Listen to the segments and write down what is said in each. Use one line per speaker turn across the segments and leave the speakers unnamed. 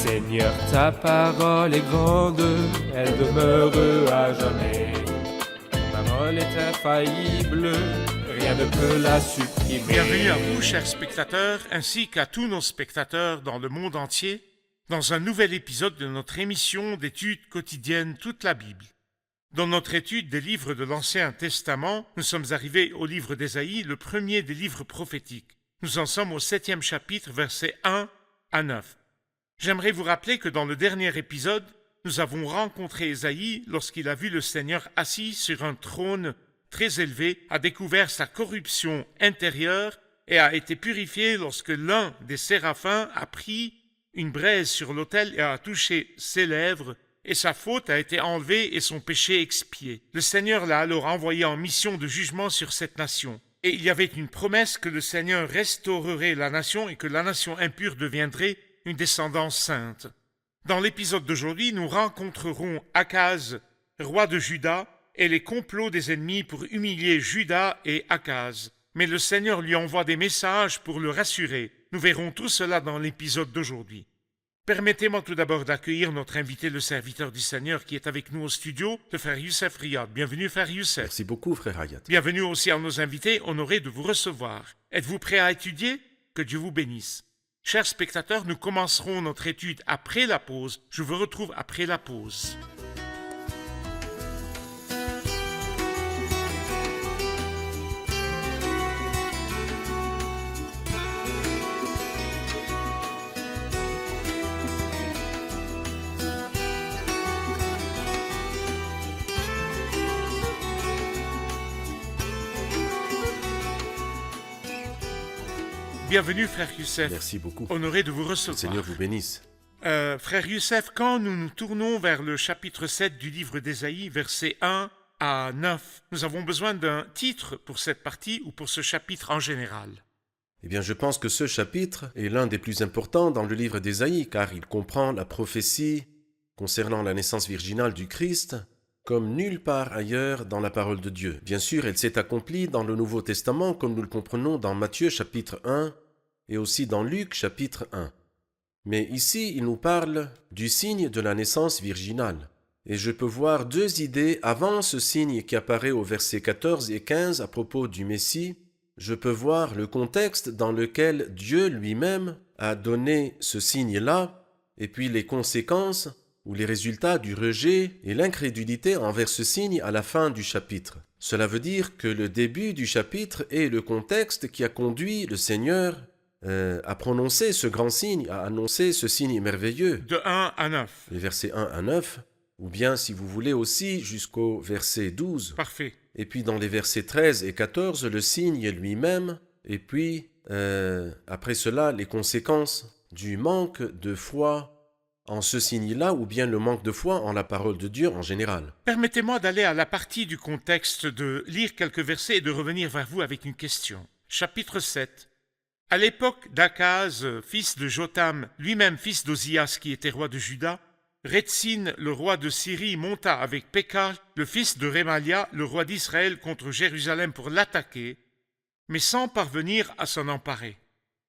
Seigneur, ta parole est grande, elle demeure à jamais. Ta parole est infaillible, rien ne peut la supprimer.
Bienvenue à vous, chers spectateurs, ainsi qu'à tous nos spectateurs dans le monde entier, dans un nouvel épisode de notre émission d'études quotidiennes Toute la Bible. Dans notre étude des livres de l'Ancien Testament, nous sommes arrivés au livre d'Ésaïe, le premier des livres prophétiques. Nous en sommes au 7e chapitre, versets 1 à 9. J'aimerais vous rappeler que dans le dernier épisode, nous avons rencontré Ésaïe lorsqu'il a vu le Seigneur assis sur un trône très élevé, a découvert sa corruption intérieure et a été purifié lorsque l'un des séraphins a pris une braise sur l'autel et a touché ses lèvres, et sa faute a été enlevée et son péché expié. Le Seigneur l'a alors envoyé en mission de jugement sur cette nation. Et il y avait une promesse que le Seigneur restaurerait la nation et que la nation impure deviendrait une descendance sainte. Dans l'épisode d'aujourd'hui, nous rencontrerons Akaz, roi de Juda, et les complots des ennemis pour humilier Juda et Akaz. Mais le Seigneur lui envoie des messages pour le rassurer. Nous verrons tout cela dans l'épisode d'aujourd'hui. Permettez-moi tout d'abord d'accueillir notre invité, le serviteur du Seigneur, qui est avec nous au studio, le frère Youssef Riyad. Bienvenue, frère Youssef.
Merci beaucoup, frère Hayat.
Bienvenue aussi à nos invités, honorés de vous recevoir. Êtes-vous prêts à étudier? Que Dieu vous bénisse. Chers spectateurs, nous commencerons notre étude après la pause. Je vous retrouve après la pause. Bienvenue, frère Youssef.
Merci beaucoup.
Honoré de vous
Le
recevoir.
Seigneur vous bénisse.
Frère Youssef, quand nous nous tournons vers le chapitre 7 du livre d'Ésaïe, versets 1 à 9, nous avons besoin d'un titre pour cette partie ou pour ce chapitre en général.
Eh bien, je pense que ce chapitre est l'un des plus importants dans le livre d'Ésaïe, car il comprend la prophétie concernant la naissance virginale du Christ, comme nulle part ailleurs dans la parole de Dieu. Bien sûr, elle s'est accomplie dans le Nouveau Testament, comme nous le comprenons dans Matthieu chapitre 1 et aussi dans Luc chapitre 1. Mais ici, il nous parle du signe de la naissance virginale. Et je peux voir deux idées avant ce signe qui apparaît au verset 14 et 15 à propos du Messie. Je peux voir le contexte dans lequel Dieu lui-même a donné ce signe-là, et puis les conséquences ou les résultats du rejet et l'incrédulité envers ce signe à la fin du chapitre. Cela veut dire que le début du chapitre est le contexte qui a conduit le Seigneur à prononcer ce grand signe, à annoncer ce signe merveilleux.
De 1 à 9.
Les versets 1 à 9, ou bien si vous voulez aussi jusqu'au verset 12.
Parfait.
Et puis dans les versets 13 et 14, le signe lui-même, et puis après cela, les conséquences du manque de foi en ce signe-là, ou bien le manque de foi en la parole de Dieu en général.
Permettez-moi d'aller à la partie du contexte, de lire quelques versets et de revenir vers vous avec une question. Chapitre 7. À l'époque d'Akaz, fils de Jotham, lui-même fils d'Ozias qui était roi de Juda, Rétzin, le roi de Syrie, monta avec Péka, le fils de Rémalia, le roi d'Israël, contre Jérusalem pour l'attaquer, mais sans parvenir à s'en emparer.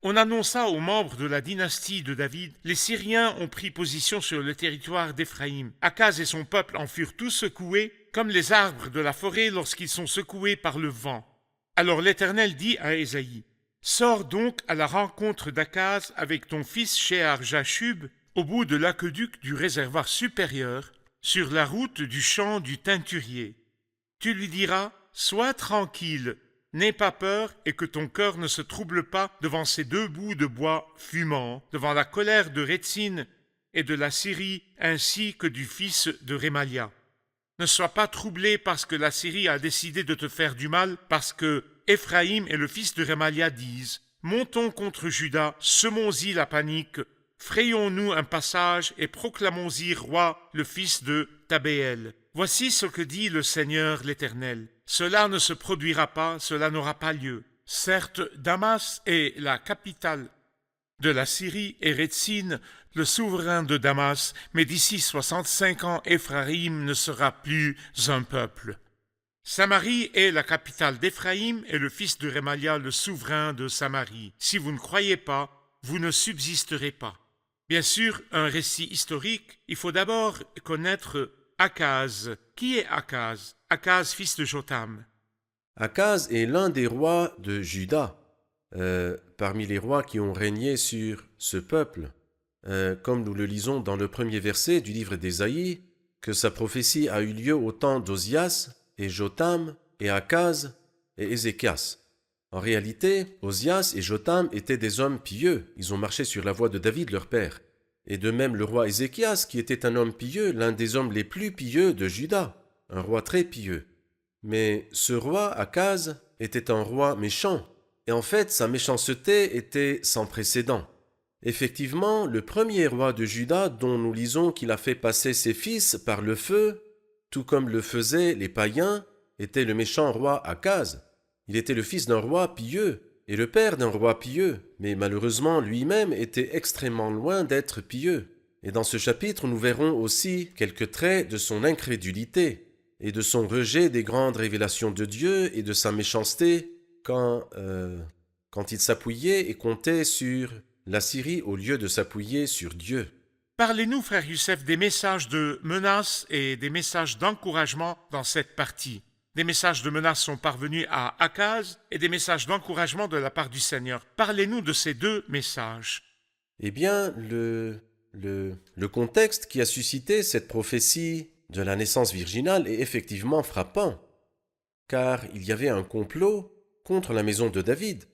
On annonça aux membres de la dynastie de David, les Syriens ont pris position sur le territoire d'Éphraïm. Akaz et son peuple en furent tous secoués, comme les arbres de la forêt lorsqu'ils sont secoués par le vent. Alors l'Éternel dit à Ésaïe, « Sors donc à la rencontre d'Akaz avec ton fils Shear-Jashub, au bout de l'aqueduc du réservoir supérieur, sur la route du champ du teinturier. Tu lui diras, « Sois tranquille, n'aie pas peur et que ton cœur ne se trouble pas devant ces deux bouts de bois fumants, devant la colère de Rétzin et de la Syrie, ainsi que du fils de Rémalia. Ne sois pas troublé parce que la Syrie a décidé de te faire du mal, parce que Éphraïm et le fils de Rémalia disent, « Montons contre Juda, semons-y la panique, frayons-nous un passage et proclamons-y roi le fils de Tabéel. Voici ce que dit le Seigneur l'Éternel. Cela ne se produira pas, cela n'aura pas lieu. Certes, Damas est la capitale de la Syrie et Rétzin, le souverain de Damas, mais d'ici 65 ans, Éphraïm ne sera plus un peuple. Samarie est la capitale d'Éphraïm et le fils de Rémalia le souverain de Samarie. Si vous ne croyez pas, vous ne subsisterez pas. Bien sûr, un récit historique, il faut d'abord connaître Akaz. Qui est Akaz? Akaz, fils de Jotam.
Akaz est l'un des rois de Juda, parmi les rois qui ont régné sur ce peuple. Comme nous le lisons dans le premier verset du livre d'Ésaïe, que sa prophétie a eu lieu au temps d'Ozias et Jotam et Akaz et Ézéchias. En réalité, Ozias et Jotam étaient des hommes pieux, ils ont marché sur la voie de David leur père. Et de même le roi Ézéchias, qui était un homme pieux, l'un des hommes les plus pieux de Juda, un roi très pieux. Mais ce roi, Akaz, était un roi méchant, et en fait sa méchanceté était sans précédent. Effectivement, le premier roi de Juda dont nous lisons qu'il a fait passer ses fils par le feu, tout comme le faisaient les païens, était le méchant roi Akaz. Il était le fils d'un roi pieux et le père d'un roi pieux, mais malheureusement lui-même était extrêmement loin d'être pieux. Et dans ce chapitre, nous verrons aussi quelques traits de son incrédulité et de son rejet des grandes révélations de Dieu et de sa méchanceté quand il s'appuyait et comptait sur la Syrie au lieu de s'appuyer sur Dieu.
Parlez-nous, frère Youssef, des messages de menaces et des messages d'encouragement dans cette partie. Des messages de menaces sont parvenus à Akaz et des messages d'encouragement de la part du Seigneur. Parlez-nous de ces deux messages.
Eh bien, le contexte qui a suscité cette prophétie de la naissance virginale est effectivement frappant, car il y avait un complot contre la maison de David.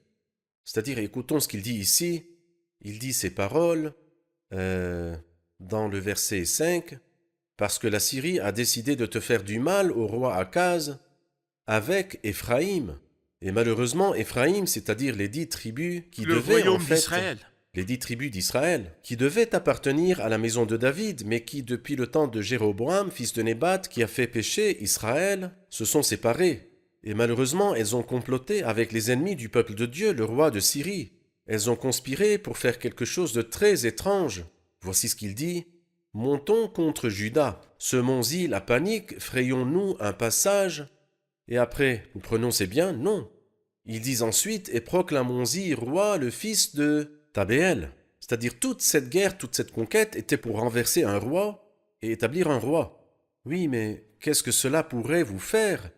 C'est-à-dire, écoutons ce qu'il dit ici. Il dit ces paroles dans le verset 5, « Parce que la Syrie a décidé de te faire du mal au roi Akaz avec Éphraïm. » Et malheureusement, Éphraïm, c'est-à-dire les 10 tribus qui
Le
devaient
royaume
en fait...
d'Israël.
Les 10 tribus d'Israël, qui devaient appartenir à la maison de David, mais qui, depuis le temps de Jéroboam, fils de Nébat, qui a fait pécher Israël, se sont séparées. Et malheureusement, elles ont comploté avec les ennemis du peuple de Dieu, le roi de Syrie. Elles ont conspiré pour faire quelque chose de très étrange. Voici ce qu'il dit. « Montons contre Juda, semons-y la panique, frayons-nous un passage. » Et après, nous prononçons bien, non. Ils disent ensuite, « Et proclamons-y roi le fils de Tabéel. » C'est-à-dire toute cette guerre, toute cette conquête était pour renverser un roi et établir un roi. Oui, mais qu'est-ce que cela pourrait vous faire?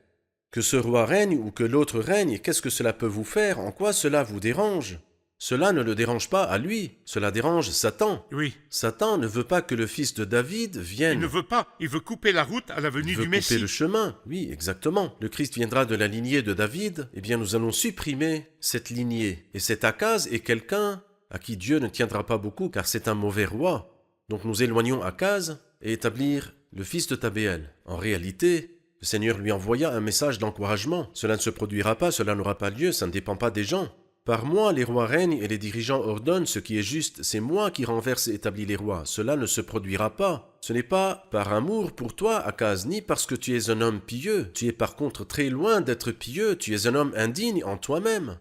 Que ce roi règne ou que l'autre règne, qu'est-ce que cela peut vous faire? En quoi cela vous dérange? Cela ne le dérange pas à lui, cela dérange Satan.
Oui.
Satan ne veut pas que le fils de David vienne.
Il ne veut pas, il veut couper la route à la venue du Messie.
Il veut couper le chemin, oui, exactement. Le Christ viendra de la lignée de David, eh bien nous allons supprimer cette lignée. Et cet Akaz est quelqu'un à qui Dieu ne tiendra pas beaucoup car c'est un mauvais roi. Donc nous éloignons Akaz et établir le fils de Tabéel. En réalité, le Seigneur lui envoya un message d'encouragement. Cela ne se produira pas, cela n'aura pas lieu, ça ne dépend pas des gens. Par moi, les rois règnent et les dirigeants ordonnent ce qui est juste. C'est moi qui renverse et établis les rois. Cela ne se produira pas. Ce n'est pas par amour pour toi, Akaz, ni parce que tu es un homme pieux. Tu es par contre très loin d'être pieux. Tu es un homme indigne en toi-même.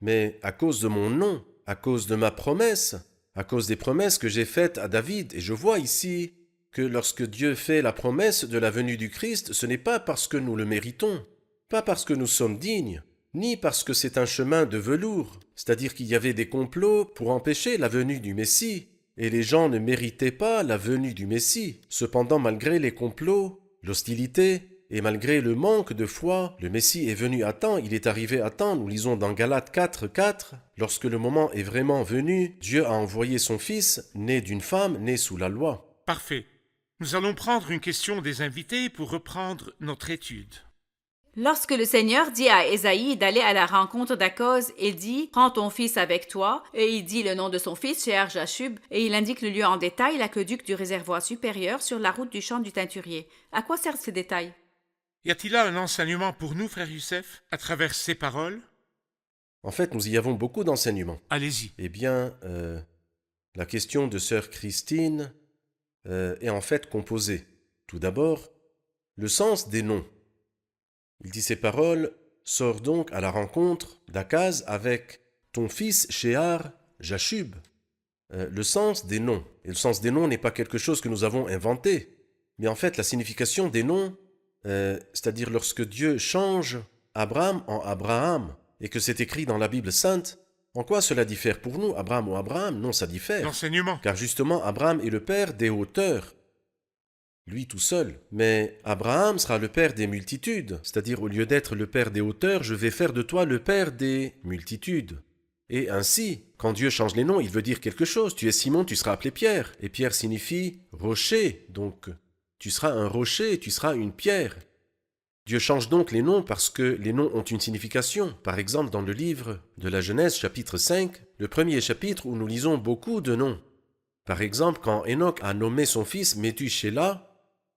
Mais à cause de mon nom, à cause de ma promesse, à cause des promesses que j'ai faites à David, et je vois ici que lorsque Dieu fait la promesse de la venue du Christ, ce n'est pas parce que nous le méritons, pas parce que nous sommes dignes, ni parce que c'est un chemin de velours, c'est-à-dire qu'il y avait des complots pour empêcher la venue du Messie, et les gens ne méritaient pas la venue du Messie. Cependant, malgré les complots, l'hostilité, et malgré le manque de foi, le Messie est venu à temps, il est arrivé à temps. Nous lisons dans Galates 4:4, lorsque le moment est vraiment venu, Dieu a envoyé son Fils, né d'une femme, né sous la loi.
Parfait. Nous allons prendre une question des invités pour reprendre notre étude.
Lorsque le Seigneur dit à Ésaïe d'aller à la rencontre d'Akaz, il dit « Prends ton fils avec toi » et il dit le nom de son fils, Shear-Jashub, et il indique le lieu en détail, l'aqueduc du réservoir supérieur sur la route du champ du teinturier. À quoi servent ces détails?
Y a-t-il là un enseignement pour nous, frère Youssef, à travers ces paroles?
En fait, nous y avons beaucoup d'enseignements.
Allez-y.
Eh bien, la question de sœur Christine est en fait composée. Tout d'abord, le sens des noms. Il dit ces paroles, « Sors donc à la rencontre d'Akaz avec ton fils Shear-Jashub. » Le sens des noms. Et le sens des noms n'est pas quelque chose que nous avons inventé. Mais en fait, la signification des noms, c'est-à-dire lorsque Dieu change Abraham en Abraham, et que c'est écrit dans la Bible sainte, En quoi cela diffère pour nous, Abraham ou Abraham? Non, ça diffère.
L'enseignement.
Car justement, Abraham est le père des hauteurs. Lui tout seul. Mais Abraham sera le père des multitudes. C'est-à-dire, au lieu d'être le père des hauteurs, je vais faire de toi le père des multitudes. Et ainsi, quand Dieu change les noms, il veut dire quelque chose. Tu es Simon, tu seras appelé Pierre. Et Pierre signifie rocher. Donc, tu seras un rocher, tu seras une pierre. Dieu change donc les noms parce que les noms ont une signification. Par exemple, dans le livre de la Genèse, chapitre 5, le premier chapitre où nous lisons beaucoup de noms. Par exemple, quand Enoch a nommé son fils Méthusélah,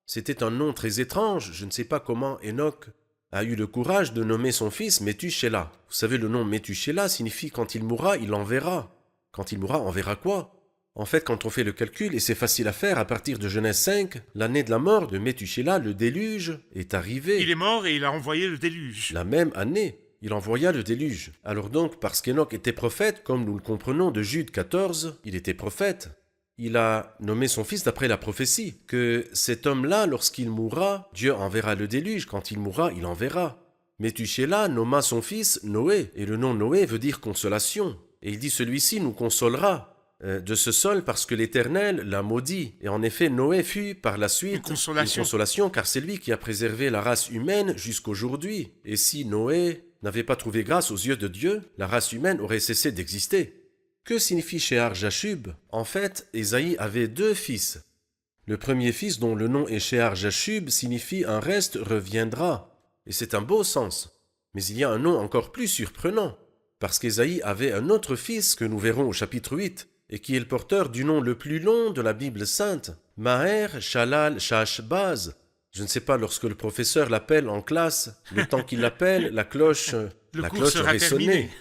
c'était un nom très étrange. Je ne sais pas comment Enoch a eu le courage de nommer son fils Méthusélah. Vous savez, le nom Méthusélah signifie quand il mourra, il en verra. Quand il mourra, on verra quoi? En fait, quand on fait le calcul, et c'est facile à faire, à partir de Genèse 5, l'année de la mort de Méthusélah, le déluge, est arrivé.
Il est mort et il a envoyé le déluge.
La même année, il envoya le déluge. Alors donc, parce qu'Enoch était prophète, comme nous le comprenons de Jude 14, il était prophète. Il a nommé son fils d'après la prophétie, que cet homme-là, lorsqu'il mourra, Dieu enverra le déluge, quand il mourra, il enverra. Méthusélah nomma son fils Noé, et le nom Noé veut dire consolation. Et il dit, celui-ci nous consolera de ce sol parce que l'Éternel l'a maudit. Et en effet, Noé fut par la suite
Une consolation,
car c'est lui qui a préservé la race humaine jusqu'aujourd'hui. Et si Noé n'avait pas trouvé grâce aux yeux de Dieu, la race humaine aurait cessé d'exister. Que signifie Shear-Jashub? En fait, Ésaïe avait 2 fils. Le premier fils, dont le nom est Shear-Jashub, signifie « un reste reviendra ». Et c'est un beau sens. Mais il y a un nom encore plus surprenant, parce qu'Ésaïe avait un autre fils que nous verrons au chapitre 8, et qui est le porteur du nom le plus long de la Bible sainte, Maher-Shalal-Shashbaz. Je ne sais pas, lorsque le professeur l'appelle en classe, le temps qu'il l'appelle, la cloche aurait sonné.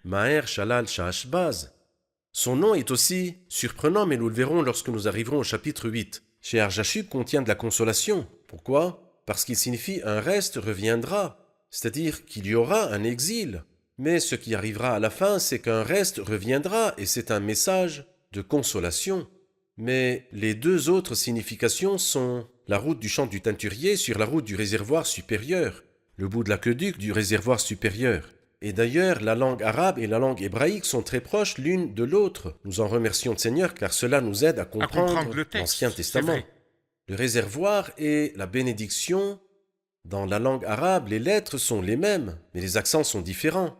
Maher-Shalal-Shashbaz. Son nom est aussi surprenant, mais nous le verrons lorsque nous arriverons au chapitre 8. Shear-Jashub contient de la consolation. Pourquoi? Parce qu'il signifie « un reste reviendra », c'est-à-dire qu'il y aura un exil. Mais ce qui arrivera à la fin, c'est qu'un reste reviendra, et c'est un message de consolation. Mais les 2 autres significations sont la route du champ du teinturier sur la route du réservoir supérieur, le bout de l'aqueduc du réservoir supérieur. Et d'ailleurs, la langue arabe et la langue hébraïque sont très proches l'une de l'autre. Nous en remercions le Seigneur car cela nous aide à comprendre l'Ancien Testament. Le réservoir et la bénédiction, dans la langue arabe, les lettres sont les mêmes, mais les accents sont différents.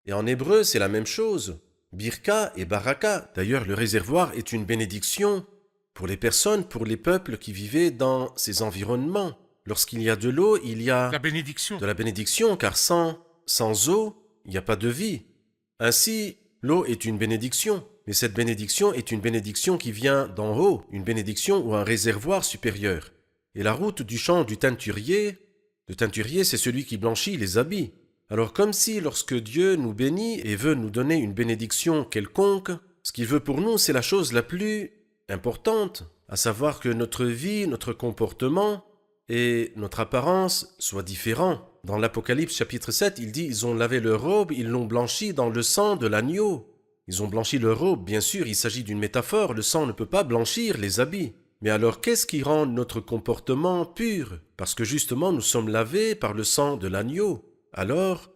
Et en hébreu, c'est la même chose. Birka et Baraka. D'ailleurs, le réservoir est une bénédiction pour les personnes, pour les peuples qui vivaient dans ces environnements. Lorsqu'il y a de l'eau, il y a de la bénédiction, car sans eau, il n'y a pas de vie. Ainsi, l'eau est une bénédiction. Mais cette bénédiction est une bénédiction qui vient d'en haut, une bénédiction ou un réservoir supérieur. Et la route du champ du teinturier, le teinturier, c'est celui qui blanchit les habits. Alors comme si lorsque Dieu nous bénit et veut nous donner une bénédiction quelconque, ce qu'il veut pour nous, c'est la chose la plus importante, à savoir que notre vie, notre comportement et notre apparence soient différents. Dans l'Apocalypse chapitre 7, il dit « Ils ont lavé leur robe, ils l'ont blanchi dans le sang de l'agneau ». Ils ont blanchi leur robe, bien sûr, il s'agit d'une métaphore, le sang ne peut pas blanchir les habits. Mais alors qu'est-ce qui rend notre comportement pur? Parce que justement nous sommes lavés par le sang de l'agneau. Alors,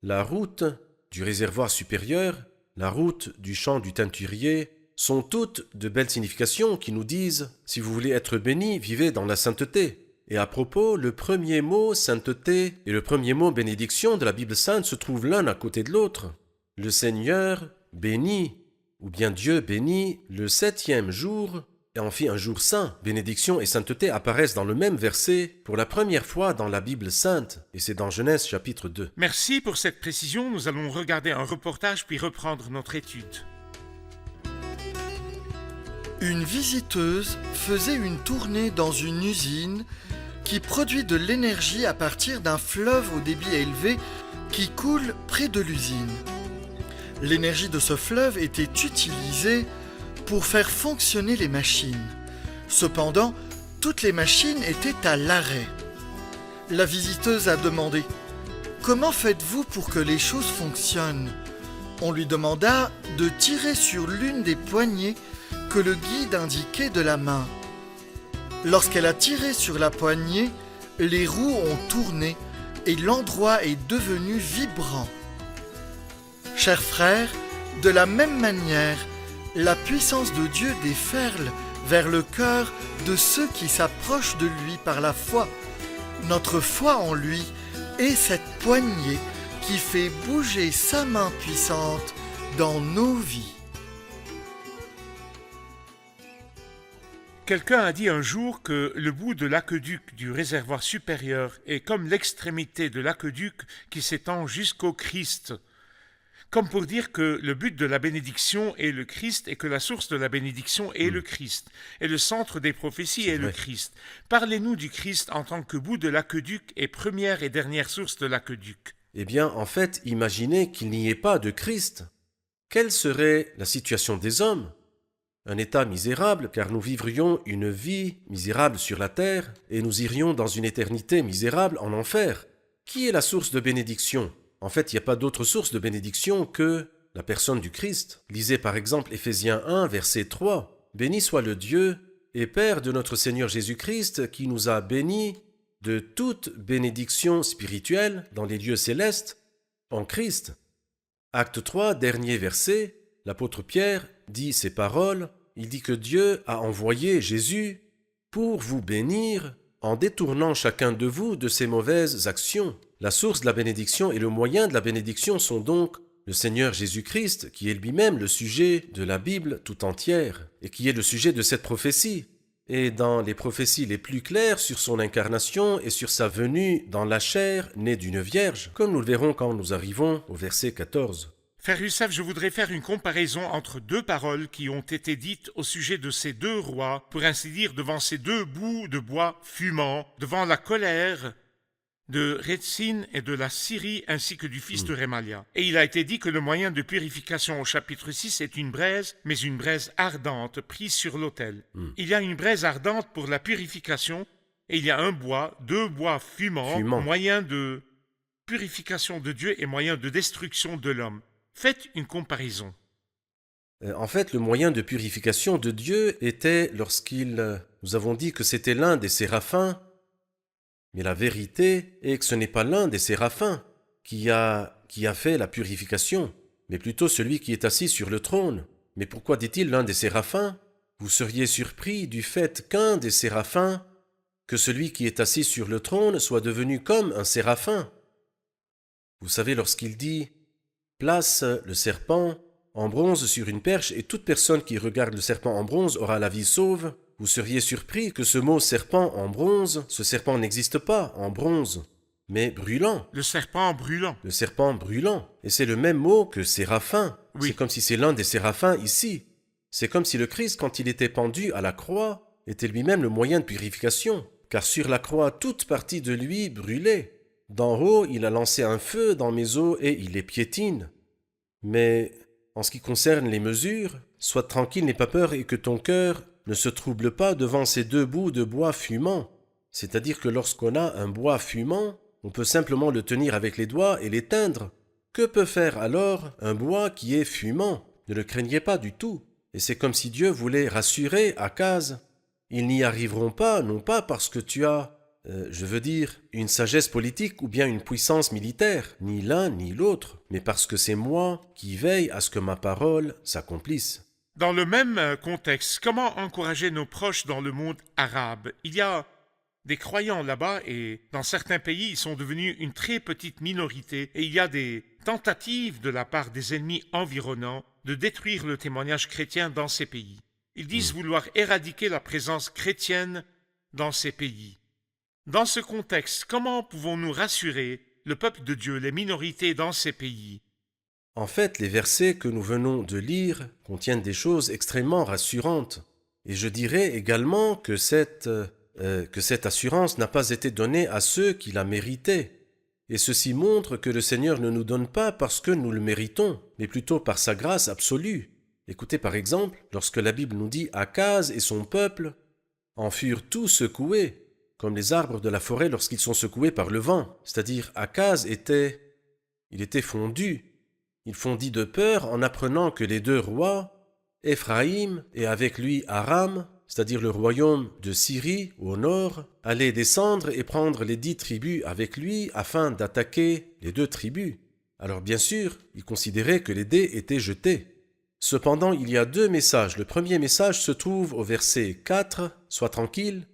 la route du réservoir supérieur, la route du champ du teinturier, sont toutes de belles significations qui nous disent « Si vous voulez être bénis, vivez dans la sainteté ». Et à propos, le premier mot « sainteté » et le premier mot « bénédiction » de la Bible sainte se trouvent l'un à côté de l'autre. Le Seigneur bénit, ou bien Dieu bénit, le 7e jour, et en fit un jour saint. Bénédiction et sainteté apparaissent dans le même verset pour la première fois dans la Bible sainte, et c'est dans Genèse chapitre 2.
Merci pour cette précision. Nous allons regarder un reportage puis reprendre notre étude.
Une visiteuse faisait une tournée dans une usine qui produit de l'énergie à partir d'un fleuve au débit élevé qui coule près de l'usine. L'énergie de ce fleuve était utilisée pour faire fonctionner les machines. Cependant, toutes les machines étaient à l'arrêt. La visiteuse a demandé « Comment faites-vous pour que les choses fonctionnent ?» On lui demanda de tirer sur l'une des poignées que le guide indiquait de la main. Lorsqu'elle a tiré sur la poignée, les roues ont tourné et l'endroit est devenu vibrant. Chers frères, de la même manière, la puissance de Dieu déferle vers le cœur de ceux qui s'approchent de lui par la foi. Notre foi en lui est cette poignée qui fait bouger sa main puissante dans nos vies.
Quelqu'un a dit un jour que le bout de l'aqueduc du réservoir supérieur est comme l'extrémité de l'aqueduc qui s'étend jusqu'au Christ. Comme pour dire que le but de la bénédiction est le Christ et que la source de la bénédiction est le Christ. Et le centre des prophéties est le Christ. Parlez-nous du Christ en tant que bout de l'aqueduc et première et dernière source de l'aqueduc.
Eh bien, en fait, imaginez qu'il n'y ait pas de Christ. Quelle serait la situation des hommes? Un état misérable, car nous vivrions une vie misérable sur la terre et nous irions dans une éternité misérable en enfer. Qui est la source de bénédiction? En fait, il n'y a pas d'autre source de bénédiction que la personne du Christ. Lisez par exemple Éphésiens 1, verset 3. « Béni soit le Dieu et Père de notre Seigneur Jésus-Christ qui nous a bénis de toute bénédiction spirituelle dans les lieux célestes en Christ. » Acte 3, dernier verset, l'apôtre Pierre dit ces paroles. Il dit que Dieu a envoyé Jésus pour vous bénir en détournant chacun de vous de ses mauvaises actions. La source de la bénédiction et le moyen de la bénédiction sont donc le Seigneur Jésus-Christ, qui est lui-même le sujet de la Bible tout entière, et qui est le sujet de cette prophétie. Et dans les prophéties les plus claires sur son incarnation et sur sa venue dans la chair née d'une vierge, comme nous le verrons quand nous arrivons au verset 14.
Frère Youssef, je voudrais faire une comparaison entre deux paroles qui ont été dites au sujet de ces deux rois, pour ainsi dire devant ces deux bouts de bois fumants, devant la colère de Rétzin et de la Syrie ainsi que du fils de Rémalia. Et il a été dit que le moyen de purification au chapitre 6 est une braise, mais une braise ardente prise sur l'autel. Il y a une braise ardente pour la purification et il y a un bois, deux bois fumants, moyen de purification de Dieu et moyen de destruction de l'homme. Faites une comparaison.
En fait, le moyen de purification de Dieu était nous avons dit que c'était l'un des séraphins, mais la vérité est que ce n'est pas l'un des séraphins qui a fait la purification, mais plutôt celui qui est assis sur le trône. Mais pourquoi dit-il l'un des séraphins? Vous seriez surpris du fait qu'un des séraphins, que celui qui est assis sur le trône soit devenu comme un séraphin. Vous savez, lorsqu'il dit « Place le serpent en bronze sur une perche et toute personne qui regarde le serpent en bronze aura la vie sauve », vous seriez surpris que ce mot « serpent en bronze », ce serpent n'existe pas en bronze, mais brûlant.
Le serpent brûlant.
Le serpent brûlant. Et c'est le même mot que séraphin.
Oui.
C'est comme si c'est l'un des séraphins ici. C'est comme si le Christ, quand il était pendu à la croix, était lui-même le moyen de purification. Car sur la croix, toute partie de lui brûlait. D'en haut, il a lancé un feu dans mes os et il les piétine. Mais en ce qui concerne les mesures, sois tranquille, n'aie pas peur et que ton cœur ne se trouble pas devant ces deux bouts de bois fumants. C'est-à-dire que lorsqu'on a un bois fumant, on peut simplement le tenir avec les doigts et l'éteindre. Que peut faire alors un bois qui est fumant? Ne le craignez pas du tout. Et c'est comme si Dieu voulait rassurer Akaz. Ils n'y arriveront pas, non pas parce que tu as, une sagesse politique ou bien une puissance militaire, ni l'un ni l'autre, mais parce que c'est moi qui veille à ce que ma parole s'accomplisse.
Dans le même contexte, comment encourager nos proches dans le monde arabe? Il y a des croyants là-bas et dans certains pays, ils sont devenus une très petite minorité et il y a des tentatives de la part des ennemis environnants de détruire le témoignage chrétien dans ces pays. Ils disent vouloir éradiquer la présence chrétienne dans ces pays. Dans ce contexte, comment pouvons-nous rassurer le peuple de Dieu, les minorités dans ces pays?
En fait, les versets que nous venons de lire contiennent des choses extrêmement rassurantes. Et je dirais également que cette assurance n'a pas été donnée à ceux qui la méritaient. Et ceci montre que le Seigneur ne nous donne pas parce que nous le méritons, mais plutôt par sa grâce absolue. Écoutez par exemple, lorsque la Bible nous dit « Akaz et son peuple en furent tous secoués », comme les arbres de la forêt lorsqu'ils sont secoués par le vent. C'est-à-dire, Akaz était fondu. Il fondit de peur en apprenant que les deux rois, Éphraïm et avec lui Aram, c'est-à-dire le royaume de Syrie au nord, allaient descendre et prendre les 10 tribus avec lui afin d'attaquer les 2 tribus. Alors bien sûr, il considérait que les dés étaient jetés. Cependant, il y a 2 messages. Le premier message se trouve au verset 4, « Sois tranquille,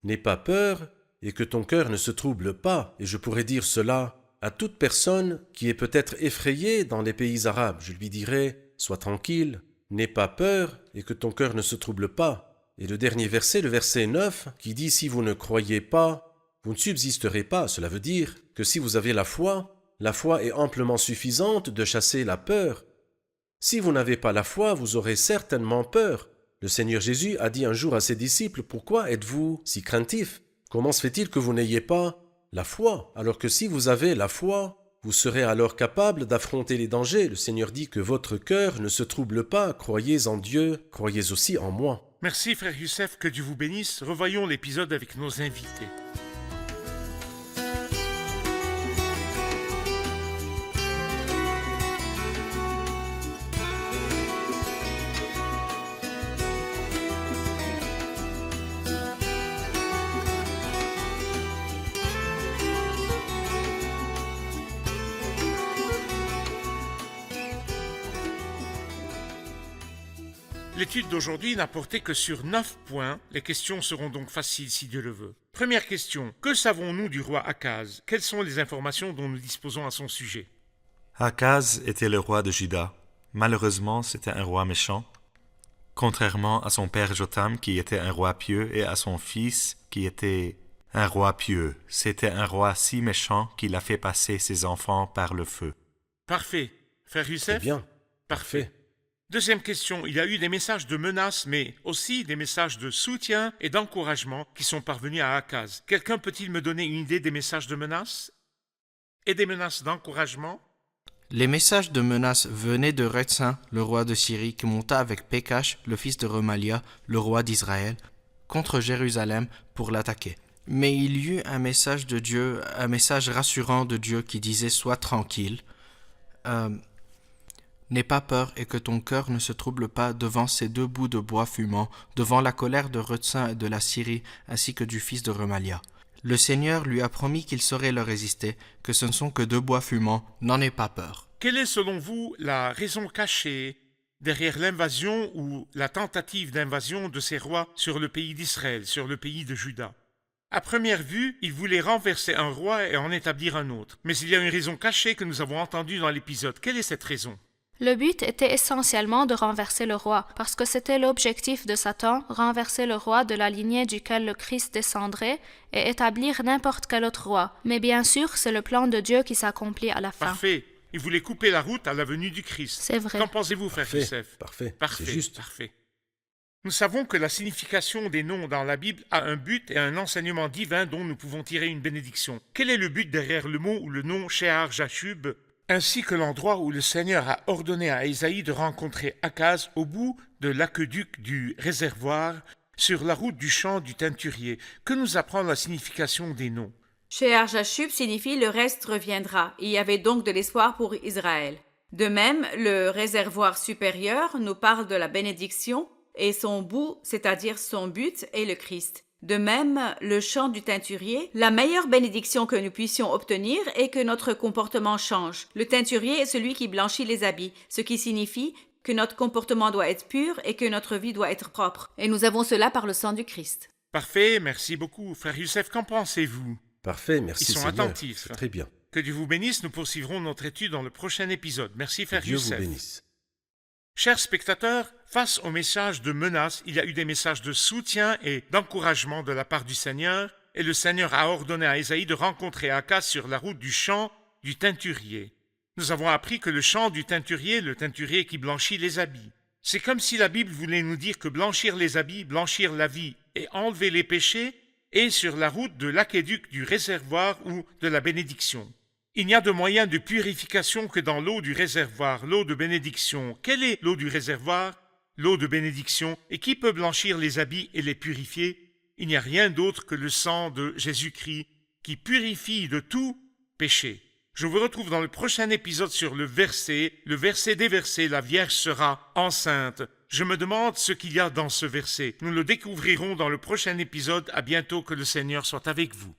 n'aie pas peur, et que ton cœur ne se trouble pas. » Et je pourrais dire cela à toute personne qui est peut-être effrayée dans les pays arabes. Je lui dirais, « Sois tranquille, n'aie pas peur, et que ton cœur ne se trouble pas. » Et le dernier verset, le verset 9, qui dit « Si vous ne croyez pas, vous ne subsisterez pas. » Cela veut dire que si vous avez la foi est amplement suffisante de chasser la peur. Si vous n'avez pas la foi, vous aurez certainement peur. Le Seigneur Jésus a dit un jour à ses disciples, « Pourquoi êtes-vous si craintifs? Comment se fait-il que vous n'ayez pas la foi? Alors que si vous avez la foi, vous serez alors capable d'affronter les dangers. Le Seigneur dit que votre cœur ne se trouble pas. Croyez en Dieu, croyez aussi en moi. »
Merci frère Youssef, que Dieu vous bénisse. Revoyons l'épisode avec nos invités. L'étude d'aujourd'hui n'a porté que sur 9 points. Les questions seront donc faciles si Dieu le veut. Première question. Que savons-nous du roi Akaz? Quelles sont les informations dont nous disposons à son sujet?
Akaz était le roi de Juda. Malheureusement, c'était un roi méchant. Contrairement à son père Jotam, qui était un roi pieux, et à son fils, qui était un roi pieux. C'était un roi si méchant qu'il a fait passer ses enfants par le feu.
Parfait. Frère Youssef?
C'est bien.
Parfait. Deuxième question, il y a eu des messages de menaces, mais aussi des messages de soutien et d'encouragement qui sont parvenus à Akaz. Quelqu'un peut-il me donner une idée des messages de menaces et des menaces d'encouragement?
Les messages de menaces venaient de Retsyn, le roi de Syrie, qui monta avec Pékash, le fils de Remalia, le roi d'Israël, contre Jérusalem pour l'attaquer. Mais il y eut un message de Dieu, un message rassurant de Dieu qui disait « Sois tranquille ». N'aie pas peur et que ton cœur ne se trouble pas devant ces 2 bouts de bois fumants, devant la colère de Retsyn et de la Syrie, ainsi que du fils de Remalia. Le Seigneur lui a promis qu'il saurait leur résister, que ce ne sont que 2 bois fumants, n'en aie pas peur.
Quelle est selon vous la raison cachée derrière l'invasion ou la tentative d'invasion de ces rois sur le pays d'Israël, sur le pays de Juda? À première vue, ils voulaient renverser un roi et en établir un autre. Mais il y a une raison cachée que nous avons entendue dans l'épisode. Quelle est cette raison?
Le but était essentiellement de renverser le roi, parce que c'était l'objectif de Satan, renverser le roi de la lignée duquel le Christ descendrait et établir n'importe quel autre roi. Mais bien sûr, c'est le plan de Dieu qui s'accomplit à la fin.
Parfait. Il voulait couper la route à la venue du Christ.
C'est vrai.
Qu'en pensez-vous, frère Youssef?
Parfait.
Parfait.
C'est juste.
Parfait. Nous savons que la signification des noms dans la Bible a un but et un enseignement divin dont nous pouvons tirer une bénédiction. Quel est le but derrière le mot ou le nom Shear Jashub, ainsi que l'endroit où le Seigneur a ordonné à Ésaïe de rencontrer Akaz au bout de l'aqueduc du réservoir, sur la route du champ du teinturier? Que nous apprend la signification des noms?
Shear Jashub signifie « le reste reviendra ». Il y avait donc de l'espoir pour Israël. De même, le réservoir supérieur nous parle de la bénédiction et son bout, c'est-à-dire son but, est le Christ. De même, le champ du teinturier, la meilleure bénédiction que nous puissions obtenir est que notre comportement change. Le teinturier est celui qui blanchit les habits, ce qui signifie que notre comportement doit être pur et que notre vie doit être propre. Et nous avons cela par le sang du Christ.
Parfait, merci beaucoup. Frère Youssef, qu'en pensez-vous?
Parfait, merci
Ils sont
Seigneur.
attentifs.
C'est très bien.
Que Dieu vous bénisse, nous poursuivrons notre étude dans le prochain épisode. Merci, frère
Dieu vous
Youssef.
bénisse.
Chers spectateurs, face aux messages de menaces, il y a eu des messages de soutien et d'encouragement de la part du Seigneur, et le Seigneur a ordonné à Ésaïe de rencontrer Akaz sur la route du champ du teinturier. Nous avons appris que le champ du teinturier, le teinturier qui blanchit les habits. C'est comme si la Bible voulait nous dire que blanchir les habits, blanchir la vie et enlever les péchés est sur la route de l'aqueduc du réservoir ou de la bénédiction. Il n'y a de moyen de purification que dans l'eau du réservoir, l'eau de bénédiction. Quelle est l'eau du réservoir? L'eau de bénédiction. Et qui peut blanchir les habits et les purifier? Il n'y a rien d'autre que le sang de Jésus-Christ qui purifie de tout péché. Je vous retrouve dans le prochain épisode sur le verset des versets, la Vierge sera enceinte. Je me demande ce qu'il y a dans ce verset. Nous le découvrirons dans le prochain épisode. À bientôt, que le Seigneur soit avec vous.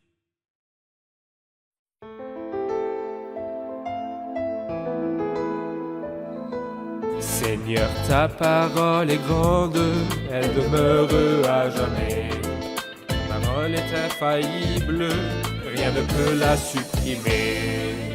Seigneur, ta parole est grande, elle demeure à jamais. Ta parole est infaillible, rien ne peut la supprimer.